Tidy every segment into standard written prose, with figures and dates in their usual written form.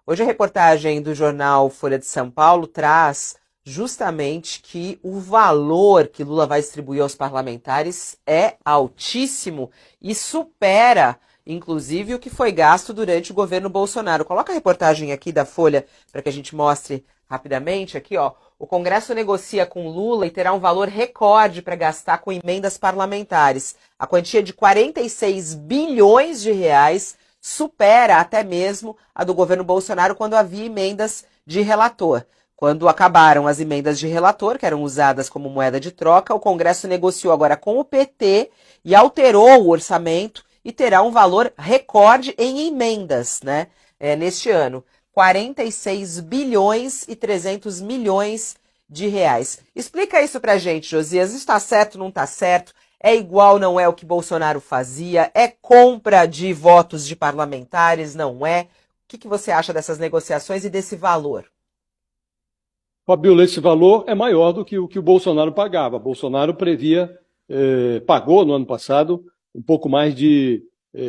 Hoje a reportagem do jornal Folha de São Paulo traz justamente que o valor que Lula vai distribuir aos parlamentares é altíssimo e supera, inclusive, o que foi gasto durante o governo Bolsonaro. Coloca a reportagem aqui da Folha para que a gente mostre rapidamente. Aqui, ó. O Congresso negocia com Lula e terá um valor recorde para gastar com emendas parlamentares. A quantia de 46 bilhões de reais supera até mesmo a do governo Bolsonaro quando havia emendas de relator. Quando acabaram as emendas de relator, que eram usadas como moeda de troca, o Congresso negociou agora com o PT e alterou o orçamento e terá um valor recorde em emendas, né, neste ano. 46 bilhões e 300 milhões de reais. Explica isso pra gente, Josias. Está certo, não está certo? É igual, não é o que Bolsonaro fazia? É compra de votos de parlamentares, não é? O que você acha dessas negociações e desse valor? Fabíola, esse valor é maior do que o Bolsonaro pagava. Bolsonaro pagou no ano passado um pouco mais de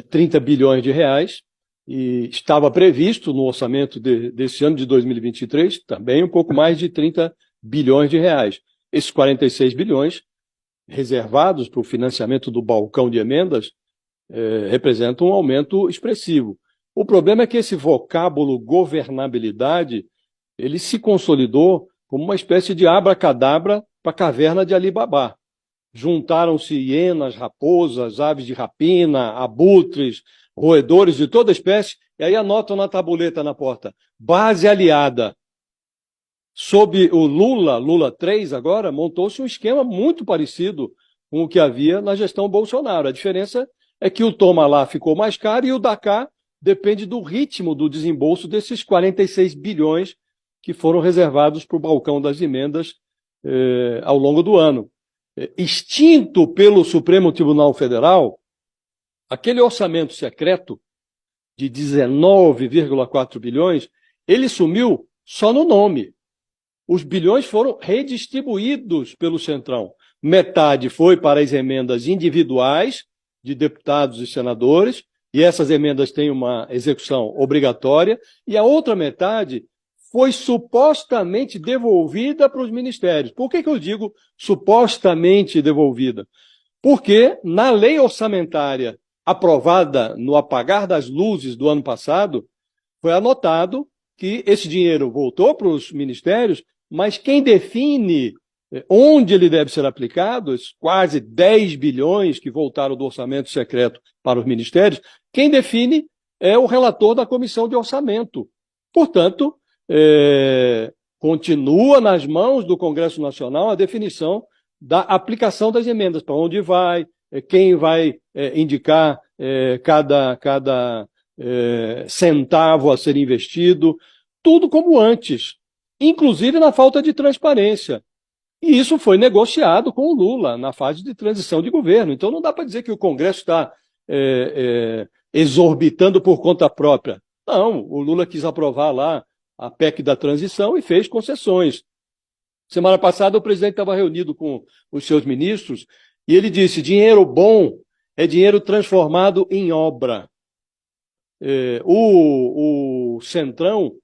30 bilhões de reais e estava previsto no orçamento desse ano de 2023 também um pouco mais de 30 bilhões de reais. Esses 46 bilhões reservados para o financiamento do balcão de emendas representam um aumento expressivo. O problema é que esse vocábulo governabilidade ele se consolidou como uma espécie de abracadabra para a caverna de Ali Babá. Juntaram-se hienas, raposas, aves de rapina, abutres, roedores de toda espécie, e aí anotam na tabuleta na porta, base aliada. Sob o Lula 3 agora, montou-se um esquema muito parecido com o que havia na gestão Bolsonaro. A diferença é que o toma lá ficou mais caro e o da cá depende do ritmo do desembolso desses 46 bilhões que foram reservados para o balcão das emendas ao longo do ano. Extinto pelo Supremo Tribunal Federal, aquele orçamento secreto de 19,4 bilhões, ele sumiu só no nome. Os bilhões foram redistribuídos pelo Centrão. Metade foi para as emendas individuais de deputados e senadores, e essas emendas têm uma execução obrigatória, e a outra metade foi supostamente devolvida para os ministérios. Por que eu digo supostamente devolvida? Porque na lei orçamentária aprovada no apagar das luzes do ano passado, foi anotado que esse dinheiro voltou para os ministérios, mas quem define onde ele deve ser aplicado, esses quase 10 bilhões que voltaram do orçamento secreto para os ministérios, quem define é o relator da Comissão de Orçamento. Portanto, continua nas mãos do Congresso Nacional a definição da aplicação das emendas, para onde vai, quem vai indicar cada centavo a ser investido, tudo como antes, inclusive na falta de transparência. E isso foi negociado com o Lula na fase de transição de governo. Então não dá para dizer que o Congresso está exorbitando por conta própria. Não, o Lula quis aprovar lá a PEC da transição e fez concessões. Semana passada o presidente estava reunido com os seus ministros e ele disse, dinheiro bom é dinheiro transformado em obra. O Centrão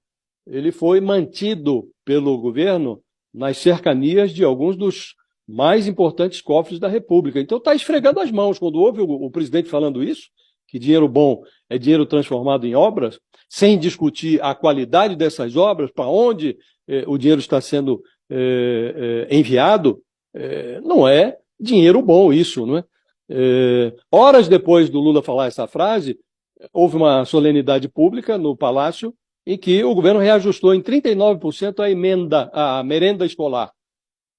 ele foi mantido pelo governo nas cercanias de alguns dos mais importantes cofres da República. Então está esfregando as mãos. Quando ouve o presidente falando isso, que dinheiro bom é dinheiro transformado em obras, sem discutir a qualidade dessas obras, para onde o dinheiro está sendo enviado, não é dinheiro bom isso, não é? Horas depois do Lula falar essa frase, houve uma solenidade pública no Palácio em que o governo reajustou em 39% a merenda escolar.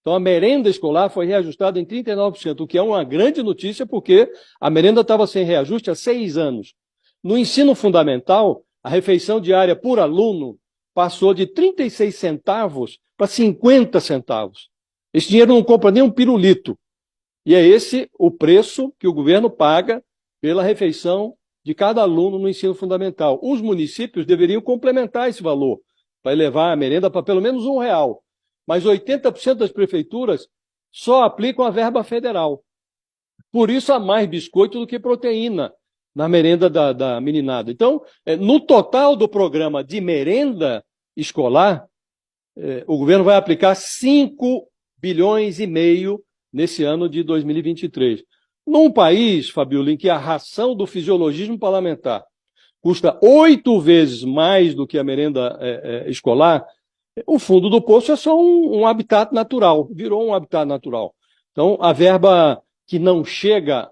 Então, a merenda escolar foi reajustada em 39%, o que é uma grande notícia, porque a merenda estava sem reajuste há 6 anos. No ensino fundamental, a refeição diária por aluno passou de 36 centavos para 50 centavos. Esse dinheiro não compra nem um pirulito. E é esse o preço que o governo paga pela refeição de cada aluno no ensino fundamental. Os municípios deveriam complementar esse valor, para elevar a merenda para pelo menos R$1. Mas 80% das prefeituras só aplicam a verba federal. Por isso há mais biscoito do que proteína na merenda da meninada. Então, no total do programa de merenda escolar, o governo vai aplicar 5 bilhões e meio nesse ano de 2023. Num país, Fabiola, em que a ração do fisiologismo parlamentar custa 8 vezes mais do que a merenda escolar, o fundo do poço é só um habitat natural, virou um habitat natural. Então, a verba que não chega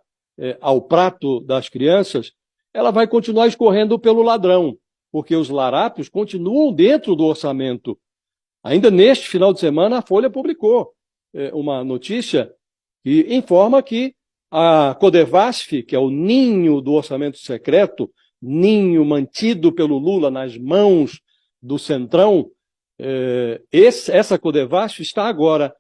ao prato das crianças, ela vai continuar escorrendo pelo ladrão, porque os larápios continuam dentro do orçamento. Ainda neste final de semana, a Folha publicou uma notícia que informa que a Codevasf, que é o ninho do orçamento secreto, ninho mantido pelo Lula nas mãos do Centrão, essa Codevasf está agora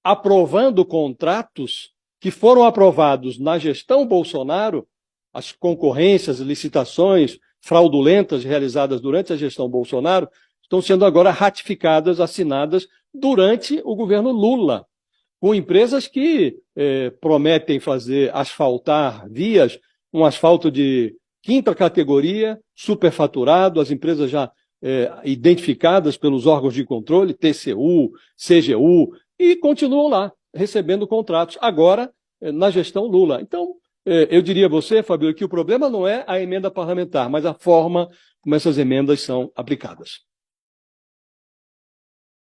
aprovando contratos que foram aprovados na gestão Bolsonaro, as concorrências, licitações fraudulentas realizadas durante a gestão Bolsonaro, estão sendo agora ratificadas, assinadas durante o governo Lula, com empresas que prometem asfaltar vias, um asfalto de 5ª categoria, superfaturado, as empresas já identificadas pelos órgãos de controle, TCU, CGU, e continuam lá, recebendo contratos, agora na gestão Lula. Então, eu diria a você, Fabio, que o problema não é a emenda parlamentar, mas a forma como essas emendas são aplicadas.